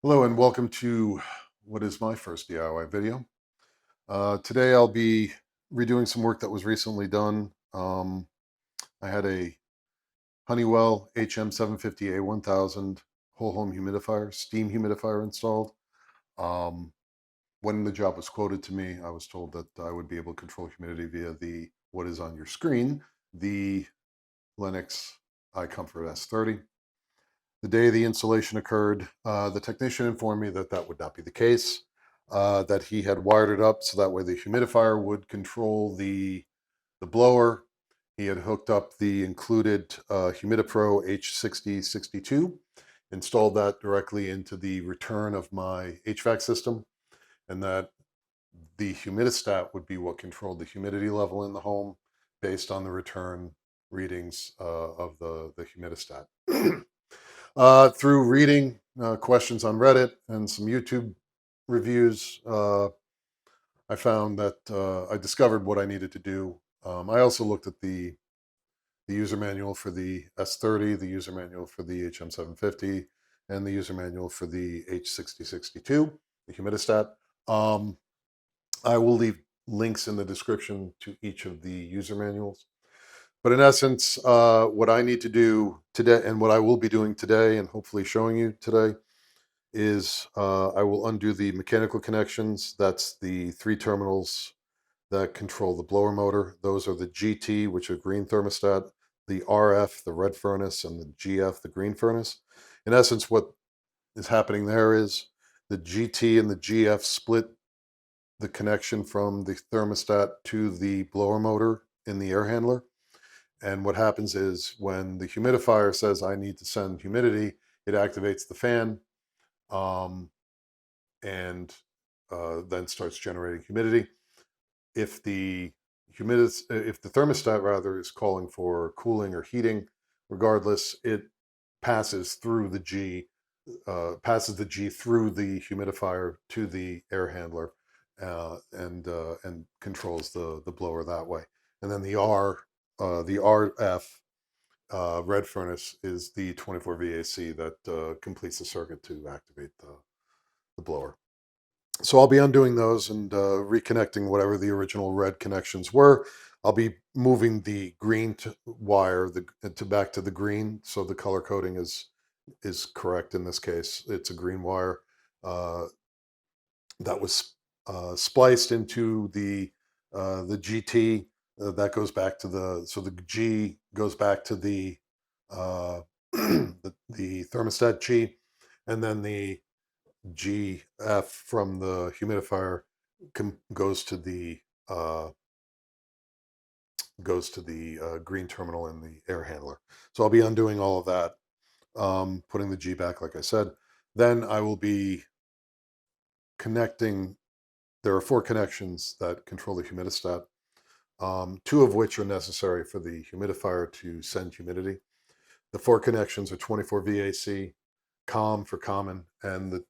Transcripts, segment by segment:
Hello and welcome to what is my first DIY video. Today I'll be redoing some work that was recently done. I had a Honeywell HM750A1000 whole home humidifier, steam humidifier installed. Um, when the job was quoted to me, I was told that I would be able to control humidity via what is on your screen, the Lennox iComfort S30. The day the installation occurred, the technician informed me that that would not be the case, that he had wired it up so that way the humidifier would control the blower. He had hooked up the included HumidiPro H6062, installed that directly into the return of my HVAC system, and that the humidistat would be what controlled the humidity level in the home based on the return readings of the humidistat. Through reading questions on Reddit and some YouTube reviews, I found that I discovered what I needed to do. I also looked at the user manual for the S30, the user manual for the HM750, and the user manual for the H6062, the humidistat. I will leave links in the description to each of the user manuals. But in essence, what I need to do today and what I will be doing today and hopefully showing you today is I will undo the mechanical connections. That's the three terminals that control the blower motor. Those are the GT, which are green thermostat, the RF, the red furnace, and the GF, the green furnace. In essence, what is happening there is the GT and the GF split the connection from the thermostat to the blower motor in the air handler. And what happens is when the humidifier says I need to send humidity, it activates the fan and then starts generating humidity. If the thermostat rather is calling for cooling or heating, regardless, it passes through the G, passes the G through the humidifier to the air handler, and controls the blower that way. And then the RF red furnace is the 24 VAC that completes the circuit to activate the blower. So I'll be undoing those and reconnecting whatever the original red connections were. I'll be moving the green wire to back to the green, so the color coding is correct in this case. It's a green wire that was spliced into the GT. That goes back to the G goes back to the the thermostat G, and then the GF from the humidifier goes to the green terminal in the air handler. So I'll be undoing all of that, putting the G back, like I said. Then I will be connecting. There are four connections that control the humidistat, two of which are necessary for the humidifier to send humidity. The four connections are 24 VAC, COM for common, and the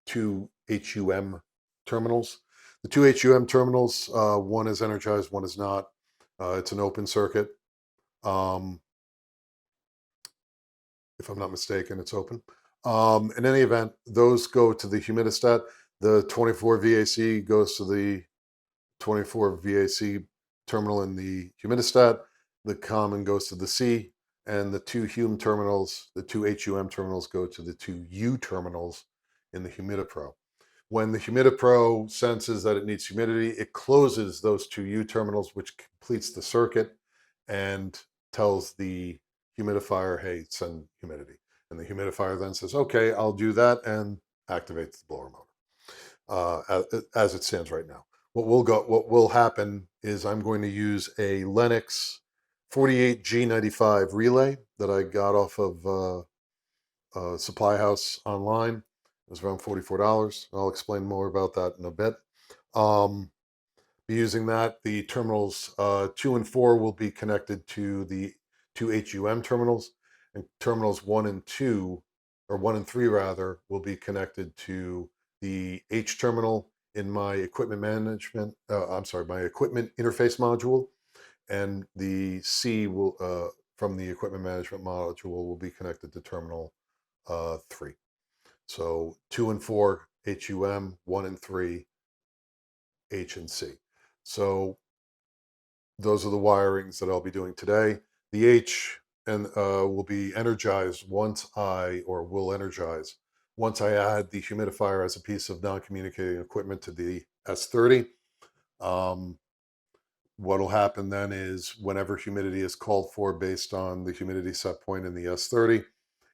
two HUM terminals. The two HUM terminals, one is energized, one is not. It's an open circuit. If I'm not mistaken, it's open. In any event, those go to the humidistat. The 24 VAC goes to the 24 VAC terminal in the humidistat. The common goes to the C, and the two HUM terminals, the two HUM terminals, go to the two U terminals in the HumidiPro. When the HumidiPro senses that it needs humidity, it closes those two U terminals, which completes the circuit and tells the humidifier, hey, send humidity. And the humidifier then says, okay, I'll do that, and activates the blower motor as it stands right now. What will happen is I'm going to use a Lennox 48G95 relay that I got off of Supply House online. It was around $44. I'll explain more about that in a bit. Be using that. The terminals 2 and 4 will be connected to the two HUM terminals, and terminals 1 and 2, or 1 and 3 rather, will be connected to the H terminal in my equipment management. My equipment interface module, and the C will from the equipment management module will be connected to terminal 3. So 2 and 4 HUM, 1 and 3 H and C. So those are the wirings that I'll be doing today. The H and will be energized once will energize once I add the humidifier as a piece of non-communicating equipment to the S30. What'll happen then is whenever humidity is called for based on the humidity set point in the S30,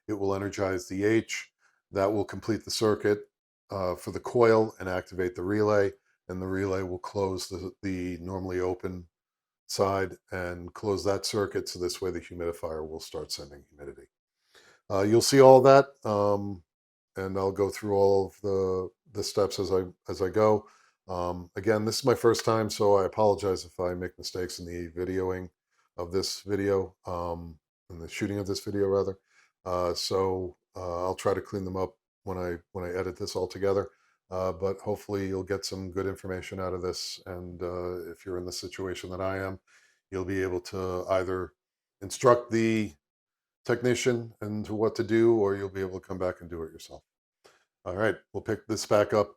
it will energize the H. That will complete the circuit for the coil and activate the relay, and the relay will close the normally open side and close that circuit, so this way the humidifier will start sending humidity. You'll see all that, and I'll go through all of the steps as I go. Again, this is my first time, so I apologize if I make mistakes in the videoing of this video, in the shooting of this video rather. I'll try to clean them up when I edit this all together. But hopefully you'll get some good information out of this, and if you're in the situation that I am, you'll be able to either instruct the technician into what to do, or you'll be able to come back and do it yourself. All right, we'll pick this back up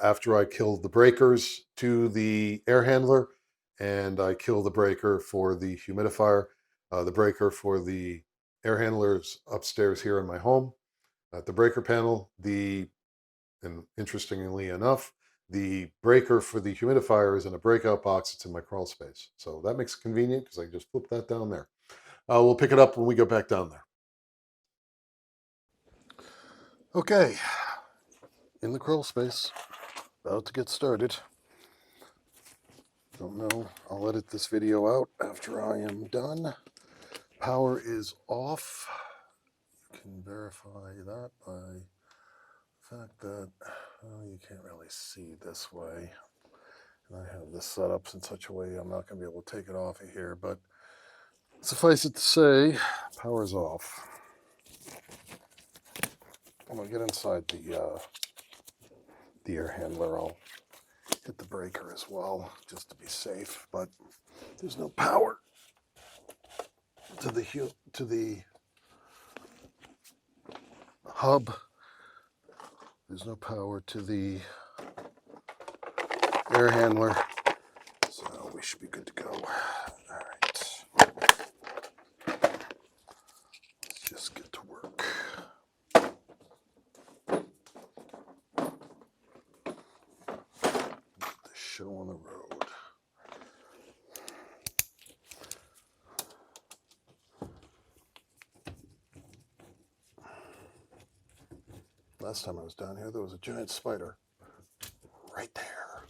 after I kill the breakers to the air handler, and I kill the breaker for the humidifier. The breaker for the air handlers upstairs here in my home. At the breaker panel, and interestingly enough, the breaker for the humidifier is in a breakout box. It's in my crawl space. So that makes it convenient because I just flip that down there. We'll pick it up when we go back down there. Okay, in the crawl space, about to get started. Don't know, I'll edit this video out after I am done. Power is off. You can verify that by the fact that you can't really see this way. And I have this set up in such a way I'm not going to be able to take it off of here, but suffice it to say, power's off. When I get inside the air handler, I'll hit the breaker as well, just to be safe, but there's no power to the hub. There's no power to the air handler, so we should be good to go. All right, let's just get to work. Get the show on the road. Last time I was down here, there was a giant spider right there.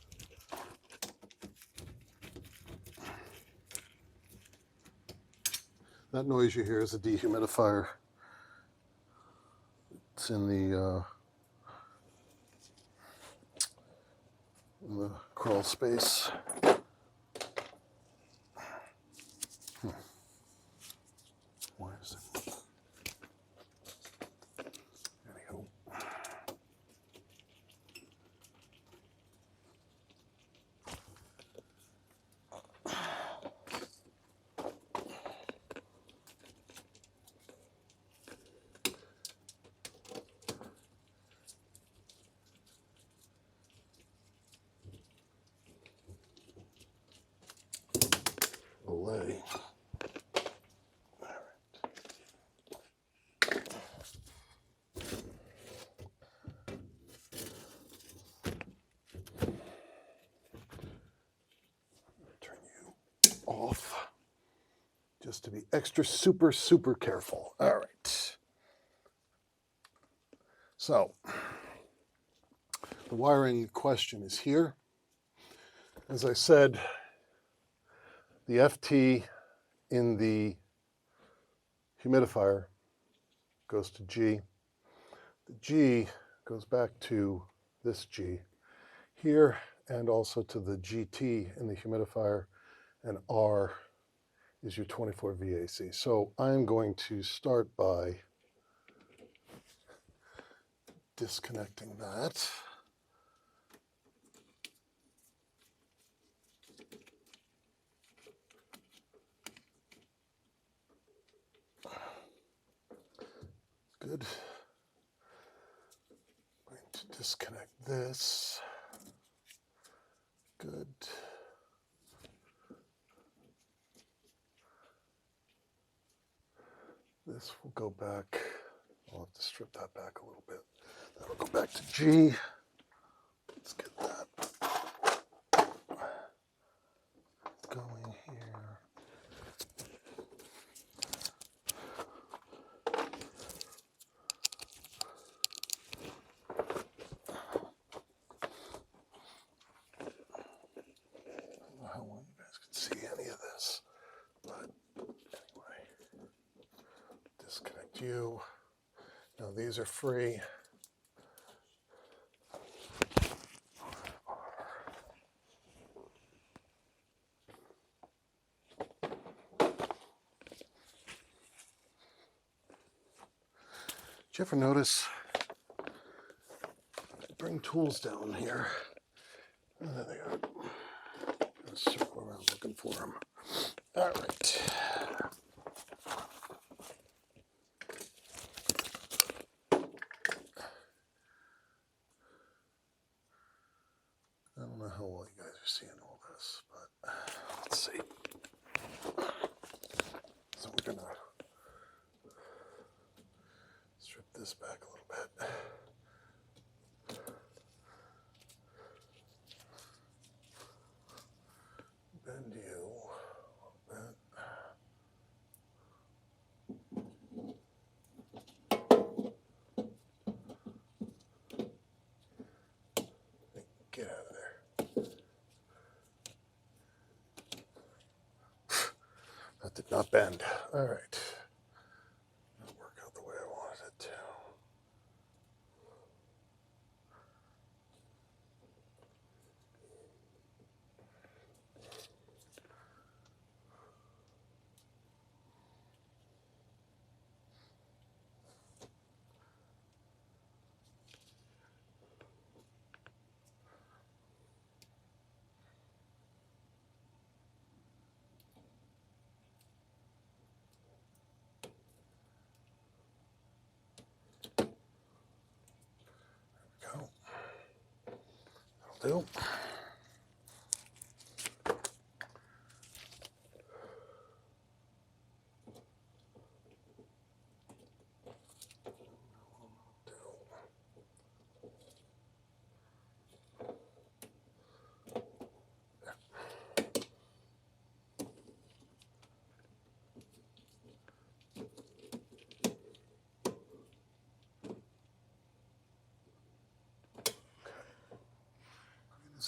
That noise you hear is a dehumidifier. It's in the crawl space. Why is it? Anyhow. Olay. All right. Turn you off, just to be extra super careful. All right. So the wiring question is here. As I said, the FT in the humidifier goes to G. The G goes back to this G here, and also to the GT in the humidifier, and R is your 24 VAC. So I'm going to start by disconnecting that. Good. disconnect this. Good. This will go back. I'll have to strip that back a little bit. That'll go back to G. Let's get that going here. I don't know how well you guys can see any of this, but anyway, disconnect you. Now these are free. Did you ever notice I bring tools down here? Oh, there they are. Let's circle around looking for them. All right. I don't know how well you guys are seeing all this, but let's see. So we're gonna strip this back a little bit. Bend you a little bit. Get out of there. That did not bend. All right. That'll work out the way I wanted it to. Go. That'll do.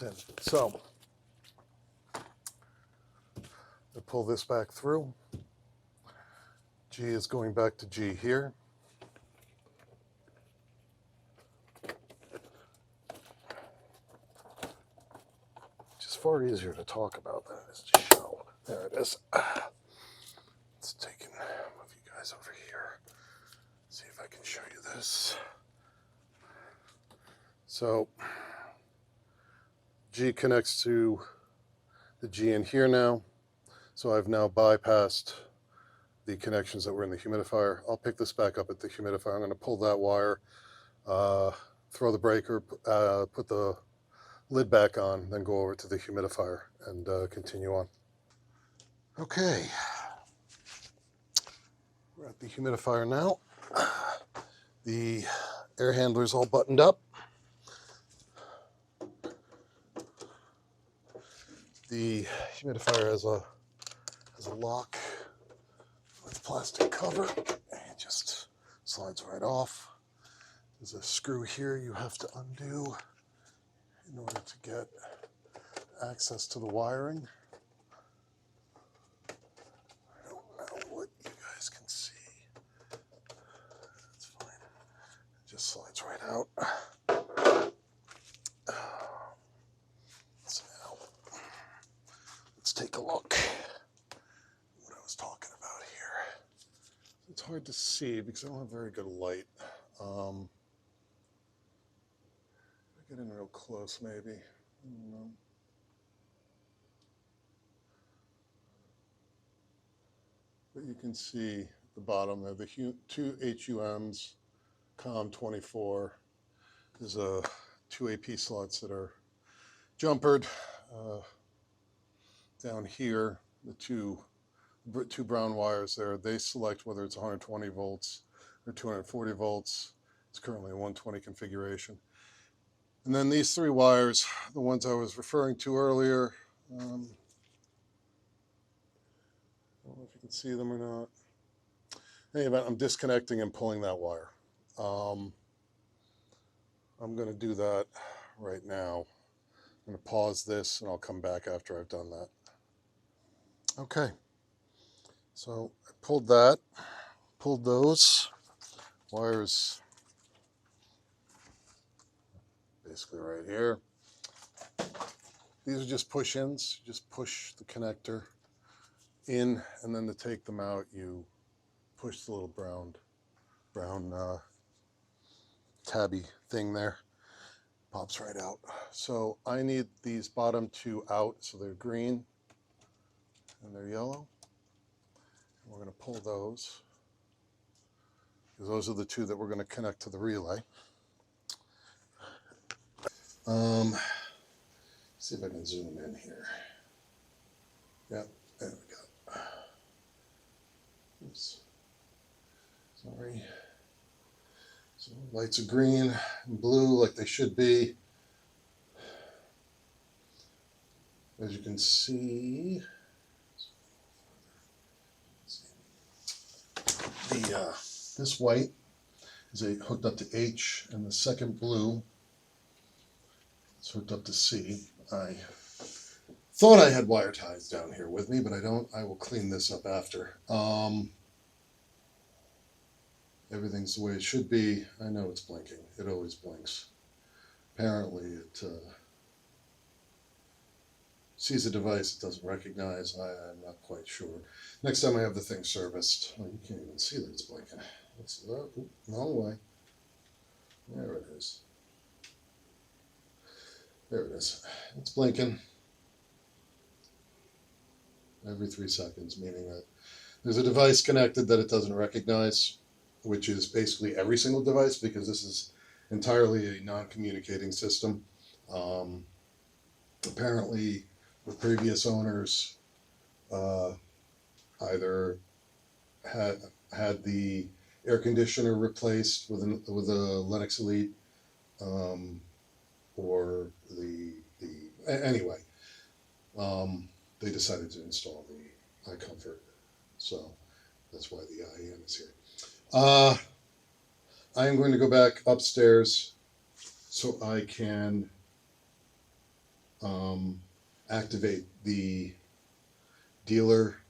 In. So, I pull this back through. G is going back to G here. Which is far easier to talk about than it is to show. There it is. Let's move you guys over here. See if I can show you this. So, G connects to the G in here now. So I've now bypassed the connections that were in the humidifier. I'll pick this back up at the humidifier. I'm going to pull that wire, throw the breaker, put the lid back on, then go over to the humidifier and continue on. Okay, we're at the humidifier now. The air handler's all buttoned up. The humidifier has a lock with plastic cover, and it just slides right off. There's a screw here you have to undo in order to get access to the wiring. I don't know what you guys can see. That's fine. It just slides right out. So now, let's take a look at what I was talking about here. It's hard to see because I don't have very good light. Get in real close, maybe. I don't know. But you can see at the bottom there the two HUMs, COM 24, There's two AP slots that are jumpered. Down here, the two brown wires there, they select whether it's 120 volts or 240 volts. It's currently a 120 configuration. And then these three wires, the ones I was referring to earlier, I don't know if you can see them or not. In any event, I'm disconnecting and pulling that wire. I'm going to do that right now. I'm going to pause this and I'll come back after I've done that. Okay, so I pulled those wires basically right here. These are just push-ins. Just push the connector in, and then to take them out, you push the little brown tabby thing there. Pops right out. So I need these bottom two out, so they're green and they're yellow. And we're going to pull those, because those are the two that we're going to connect to the relay. See if I can zoom in here. Yep, there we go. Oops. Sorry. So lights are green and blue like they should be. As you can see, this white is hooked up to H, and the second blue is hooked up to C. I thought I had wire ties down here with me, but I don't. I will clean this up after. Everything's the way it should be. I know it's blinking. It always blinks. Apparently it sees a device it doesn't recognize. I'm not quite sure. Next time I have the thing serviced. Oh, you can't even see that it's blinking. Let's look. Wrong way. There it is. There it is. It's blinking every 3 seconds, meaning that there's a device connected that it doesn't recognize, which is basically every single device, because this is entirely a non-communicating system. Apparently, the previous owners either had the air conditioner replaced with a Lennox Elite, or anyway, they decided to install the iComfort, so that's why the IEM is here. I am going to go back upstairs so I can activate the dealer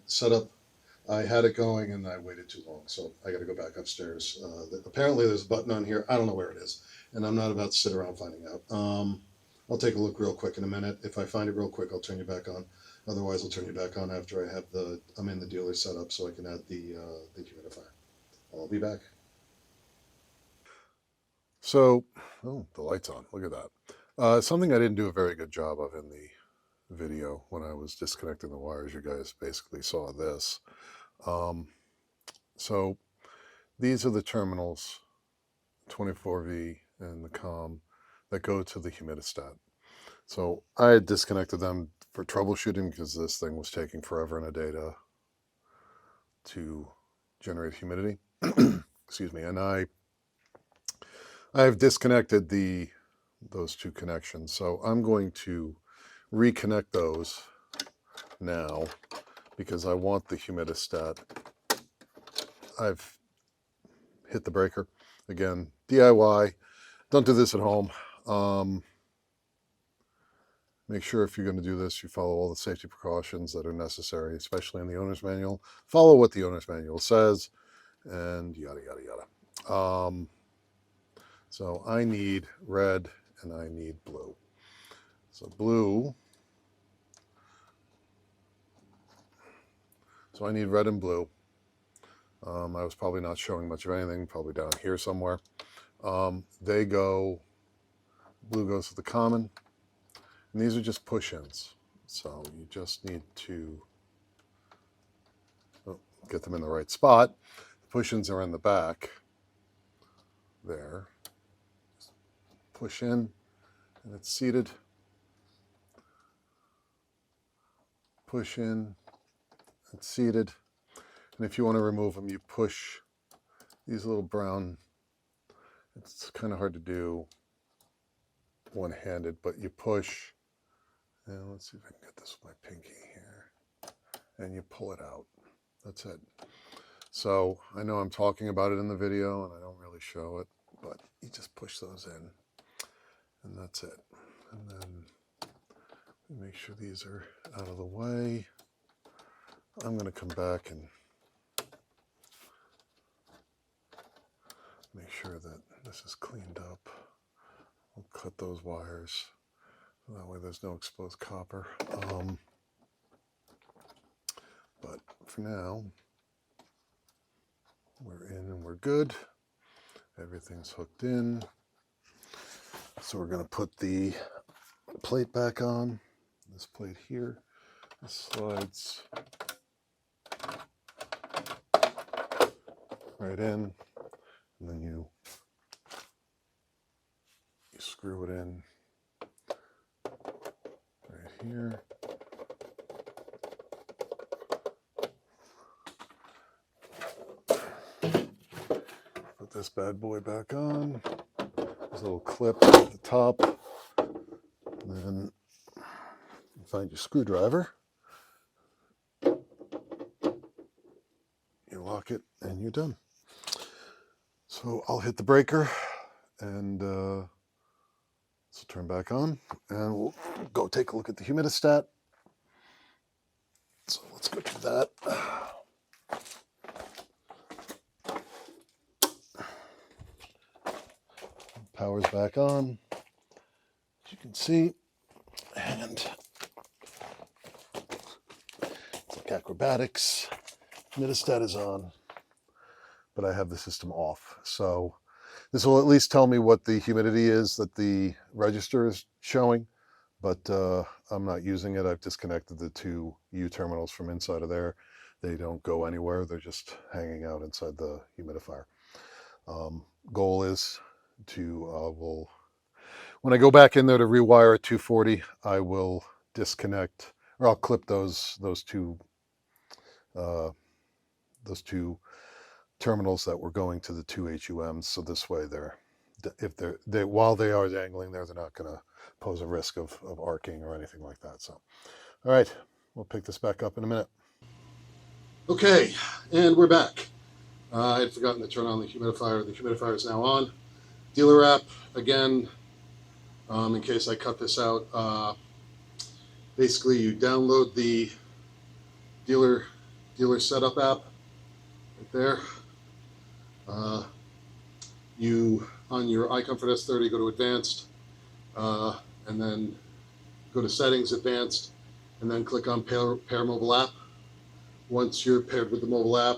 setup. I had it going and I waited too long, so I got to go back upstairs. Apparently there's a button on here. I don't know where it is, and I'm not about to sit around finding out. I'll take a look real quick in a minute. If I find it real quick, I'll turn you back on. Otherwise, I'll turn you back on after I have I'm in the dealer setup, so I can add the humidifier. I'll be back. So, oh, the light's on. Look at that. Something I didn't do a very good job of in the video when I was disconnecting the wires. You guys basically saw this. So these are the terminals, 24V and the COM, that go to the humidistat. So I had disconnected them for troubleshooting because this thing was taking forever and a day to generate humidity. Excuse me. And I've disconnected those two connections. So I'm going to reconnect those now because I want the humidistat. I've hit the breaker. Again, DIY. Don't do this at home. Make sure if you're going to do this, you follow all the safety precautions that are necessary, especially in the owner's manual. Follow what the owner's manual says, and yada, yada, yada. So I need red and I need blue. So blue. So I need red and blue. I was probably not showing much of anything, probably down here somewhere. Blue goes to the common. And these are just push-ins. So you just need to get them in the right spot. The push-ins are in the back there. Just push in and it's seated. Push in, it's seated. And if you want to remove them, you push these little brown, it's kind of hard to do one-handed, but you push, and let's see if I can get this with my pinky here, and you pull it out. That's it. So I know I'm talking about it in the video and I don't really show it, but you just push those in and that's it. And then make sure these are out of the way. I'm going to come back and make sure that this is cleaned up. I'll cut those wires so that way there's no exposed copper. But for now, we're in and we're good. Everything's hooked in. So we're going to put the plate back on. This plate here, this slides right in, and then you screw it in right here. Put this bad boy back on. There's a little clip at the top. And then find your screwdriver. You lock it and you're done. So I'll hit the breaker and this will turn back on and we'll go take a look at the humidistat. So let's go do that. Power's back on, as you can see, and it's like acrobatics. Humidistat is on, but I have the system off. So this will at least tell me what the humidity is that the register is showing, but I'm not using it. I've disconnected the two U terminals from inside of there. They don't go anywhere. They're just hanging out inside the humidifier. Goal is to, when I go back in there to rewire at 240, I will disconnect, or I'll clip those two terminals that were going to the two HUMs. So this way while they are dangling there, they're not going to pose a risk of arcing or anything like that. So, all right, we'll pick this back up in a minute. Okay, and we're back. I had forgotten to turn on the humidifier. The humidifier is now on. Dealer app, again, in case I cut this out, basically you download the dealer setup app right there. You, on your iComfort S30, go to advanced, and then go to settings, advanced, and then click on pair mobile app. Once you're paired with the mobile app,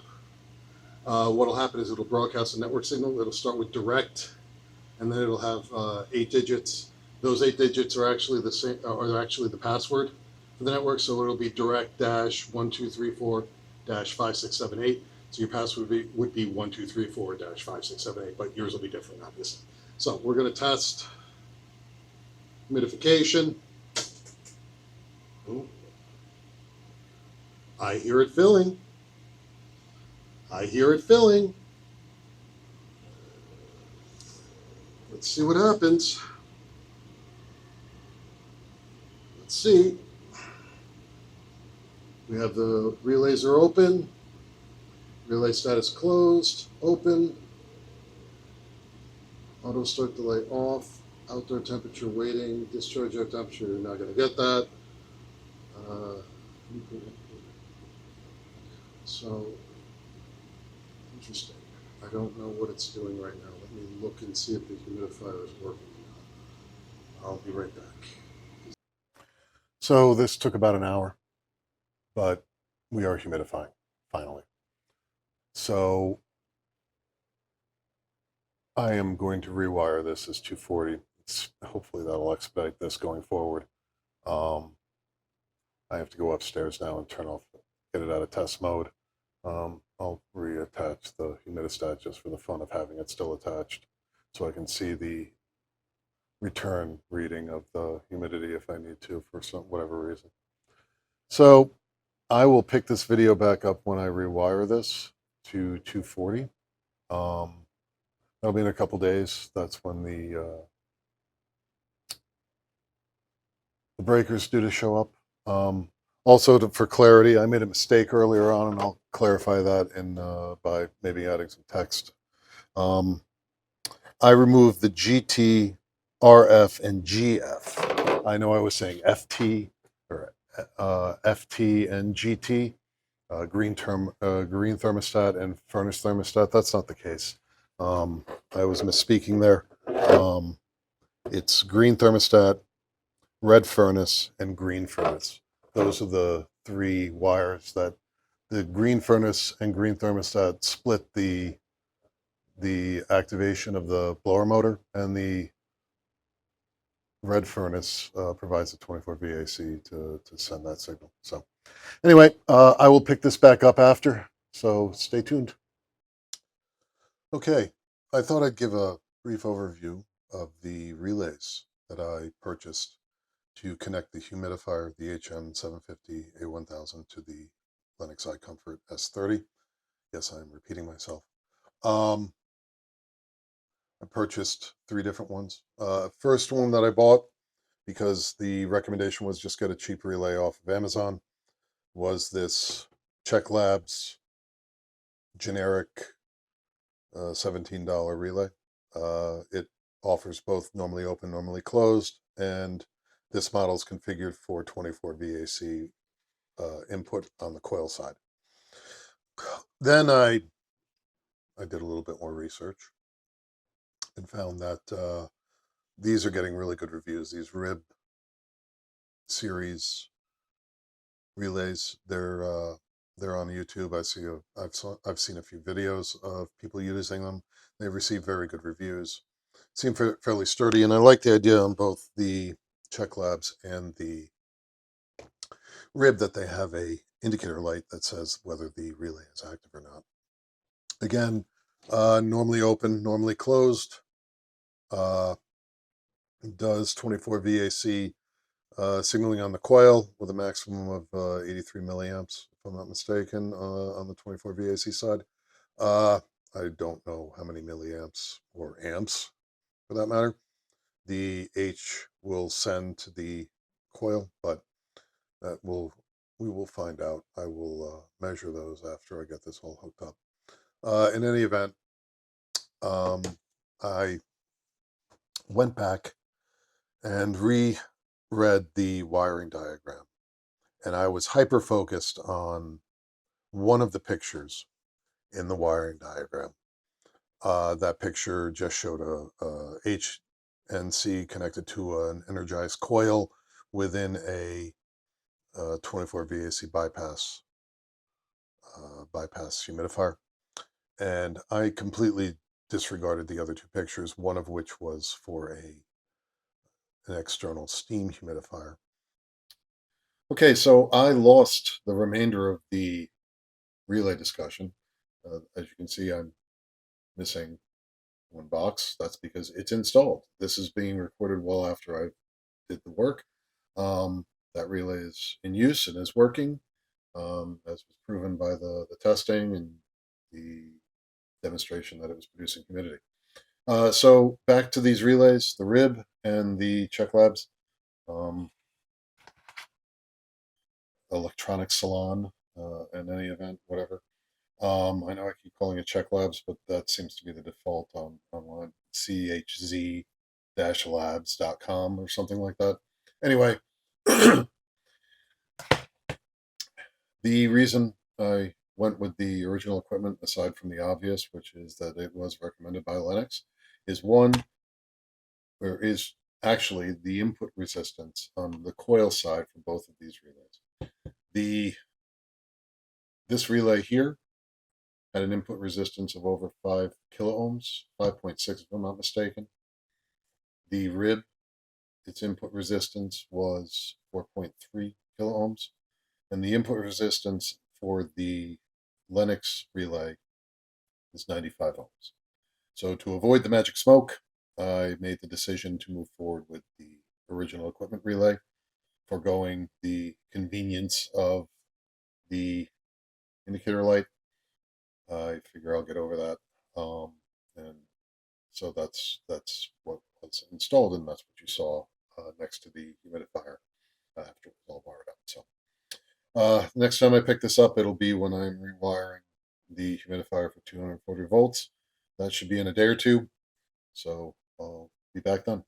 what'll happen is it'll broadcast a network signal. It'll start with direct, and then it'll have 8 digits. Those 8 digits are actually the same, or they're actually the password for the network. So it'll be direct-1234-5678. So your password would be 1234-5678, but yours will be different, obviously. So we're going to test humidification. Oh, I hear it filling. I hear it filling. Let's see what happens. Let's see. We have the relays are open. Relay status closed. Open. Auto start delay off. Outdoor temperature waiting. Discharge air temperature. You're not going to get that. So interesting. I don't know what it's doing right now. Let me look and see if the humidifier is working. I'll be right back. So this took about an hour, but we are humidifying, finally. So I am going to rewire this as 240. Hopefully that'll expedite this going forward. I have to go upstairs now and get it out of test mode. I'll reattach the humidistat just for the fun of having it still attached, so I can see the return reading of the humidity if I need to for whatever reason. So I will pick this video back up when I rewire this to 240. That'll be in a couple days. That's when the breakers due to show up. Also, for clarity, I made a mistake earlier on, and I'll clarify that by maybe adding some text. I removed the GT, RF, and GF. I know I was saying FT or FT and GT, green thermostat and furnace thermostat. That's not the case. I was misspeaking there. It's green thermostat, red furnace, and green furnace. Those are the three wires that the green furnace and green thermostat split the activation of the blower motor, and the red furnace provides the 24 VAC to send that signal. So anyway, I will pick this back up after, so stay tuned. Okay, I thought I'd give a brief overview of the relays that I purchased to connect the humidifier, the HM750A1000, to the Lennox iComfort S30. Yes, I'm repeating myself. I purchased 3 different ones. First one that I bought, because the recommendation was just get a cheap relay off of Amazon, was this Czech Labs generic $17 relay. It offers both normally open, normally closed, and this model is configured for 24 VAC input on the coil side. Then I did a little bit more research and found that these are getting really good reviews. These Rib series relays, they're on YouTube. I've seen a few videos of people using them. They've received very good reviews. Seem fairly sturdy, and I like the idea on both the Czech Labs and the Rib that they have a indicator light that says whether the relay is active or not. Again, normally open, normally closed. Does 24 VAC signaling on the coil with a maximum of 83 milliamps, if I'm not mistaken, on the 24 VAC side. I don't know how many milliamps or amps, for that matter, the H will send to the coil, but we will find out. I will measure those after I get this all hooked up. In any event, I went back and reread the wiring diagram, and I was hyper focused on one of the pictures in the wiring diagram. That picture just showed a HNC connected to an energized coil within a 24 VAC bypass humidifier, and I completely disregarded the other 2 pictures, one of which was for an external steam humidifier. Okay, so I lost the remainder of the relay discussion. As you can see, I'm missing one box. That's because it's installed. This is being recorded well after I did the work. That relay is in use and is working, as was proven by the testing and the demonstration that it was producing humidity. So back to these relays, the Rib and the Czech Labs. Electronic Salon, in any event, whatever. I know I keep calling it Czech Labs, but that seems to be the default online. chz-labs.com or something like that. Anyway, the reason I went with the original equipment, aside from the obvious, which is that it was recommended by Lennox, is actually the input resistance on the coil side for both of these relays. This relay here had an input resistance of over 5 kiloohms, 5.6 if I'm not mistaken. The Rib, its input resistance was 4.3 kiloohms, and the input resistance for the Lennox relay is 95 ohms. So to avoid the magic smoke, I made the decision to move forward with the original equipment relay, foregoing the convenience of the indicator light. I figure I'll get over that. And so that's what was installed, and that's what you saw next to the humidifier after it was all wired up. So next time I pick this up, it'll be when I'm rewiring the humidifier for 240 volts. That should be in a day or two. So I'll be back then.